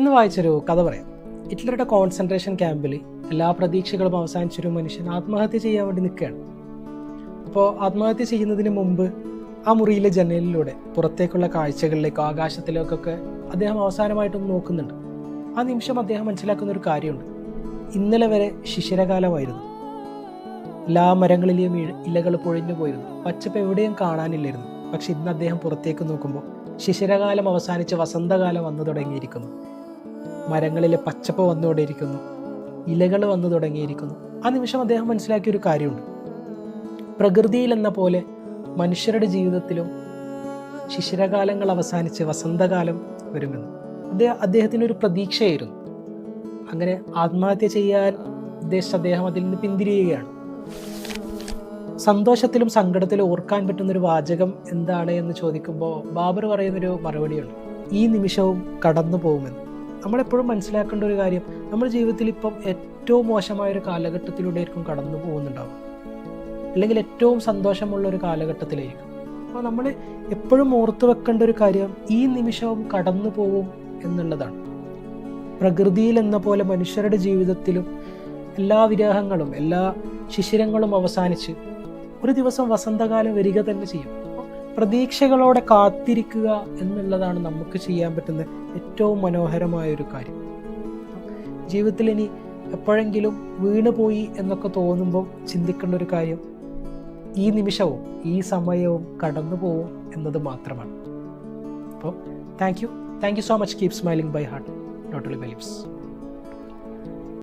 ഇന്ന് വായിച്ചൊരു കഥ പറയാം. ഹിറ്റ്ലറുടെ കോൺസെൻട്രേഷൻ ക്യാമ്പിൽ എല്ലാ പ്രതീക്ഷകളും അവസാനിച്ചൊരു മനുഷ്യൻ ആത്മഹത്യ ചെയ്യാൻ വേണ്ടി നിൽക്കുകയാണ്. അപ്പോൾ ആത്മഹത്യ ചെയ്യുന്നതിന് മുമ്പ് ആ മുറിയിലെ ജനലിലൂടെ പുറത്തേക്കുള്ള കാഴ്ചകളിലേക്കോ ആകാശത്തിലേക്കൊക്കെ അദ്ദേഹം അവസാനമായിട്ടൊന്ന് നോക്കുന്നുണ്ട്. ആ നിമിഷം അദ്ദേഹം മനസ്സിലാക്കുന്ന ഒരു കാര്യമുണ്ട്. ഇന്നലെ വരെ ശിശിരകാലമായിരുന്നു. എല്ലാ മരങ്ങളിലെയും ഇലകൾ പൊഴിഞ്ഞു പോയിരുന്നു. പച്ചപ്പ് എവിടെയും കാണാനില്ലായിരുന്നു. പക്ഷെ ഇന്ന് അദ്ദേഹം പുറത്തേക്ക് നോക്കുമ്പോൾ ശിശിരകാലം അവസാനിച്ച് വസന്തകാലം വന്നു തുടങ്ങിയിരിക്കുന്നു. മരങ്ങളിലെ പച്ചപ്പ് വന്നുകൊണ്ടിരിക്കുന്നു, ഇലകൾ വന്നു തുടങ്ങിയിരിക്കുന്നു. ആ നിമിഷം അദ്ദേഹം മനസ്സിലാക്കിയൊരു കാര്യമുണ്ട്. പ്രകൃതിയിൽ എന്ന പോലെ മനുഷ്യരുടെ ജീവിതത്തിലും ശിശിരകാലങ്ങൾ അവസാനിച്ച് വസന്തകാലം വരുമെന്ന് അദ്ദേഹത്തിനൊരു പ്രതീക്ഷയായിരുന്നു. അങ്ങനെ ആത്മഹത്യ ചെയ്യാൻ ഉദ്ദേശിച്ച അദ്ദേഹം അതിൽ നിന്ന് പിന്തിരിയുകയാണ്. സന്തോഷത്തിലും സങ്കടത്തിലും ഓർക്കാൻ പറ്റുന്നൊരു വാചകം എന്താണ് എന്ന് ചോദിക്കുമ്പോൾ ബാബർ പറയുന്നൊരു മറുപടിയുണ്ട്: ഈ നിമിഷവും കടന്നു പോകുമെന്ന്. നമ്മളെപ്പോഴും മനസ്സിലാക്കേണ്ട ഒരു കാര്യം, നമ്മുടെ ജീവിതത്തിൽ ഇപ്പം ഏറ്റവും മോശമായൊരു കാലഘട്ടത്തിലൂടെയായിരിക്കും കടന്നു പോകുന്നുണ്ടാവും, അല്ലെങ്കിൽ ഏറ്റവും സന്തോഷമുള്ള ഒരു കാലഘട്ടത്തിലായിരിക്കും. അപ്പോൾ നമ്മൾ എപ്പോഴും ഓർത്തു വെക്കേണ്ട ഒരു കാര്യം, ഈ നിമിഷവും കടന്നു പോകും എന്നുള്ളതാണ്. പ്രകൃതിയിൽ എന്ന പോലെ മനുഷ്യരുടെ ജീവിതത്തിലും എല്ലാ വിരഹങ്ങളും എല്ലാ ശിശിരങ്ങളും അവസാനിച്ച് ഒരു ദിവസം വസന്തകാലം വരിക തന്നെ ചെയ്യും. പ്രതീക്ഷകളോടെ കാത്തിരിക്കുക എന്നുള്ളതാണ് നമുക്ക് ചെയ്യാൻ പറ്റുന്ന ഏറ്റവും മനോഹരമായൊരു കാര്യം. ജീവിതത്തിൽ ഇനി എപ്പോഴെങ്കിലും വീണുപോയി എന്നൊക്കെ തോന്നുമ്പോൾ ചിന്തിക്കേണ്ട ഒരു കാര്യം, ഈ നിമിഷവും ഈ സമയവും കടന്നു പോവും എന്നത് മാത്രമാണ്. അപ്പോൾ thank you so much. Keep smiling by heart, not only by lips.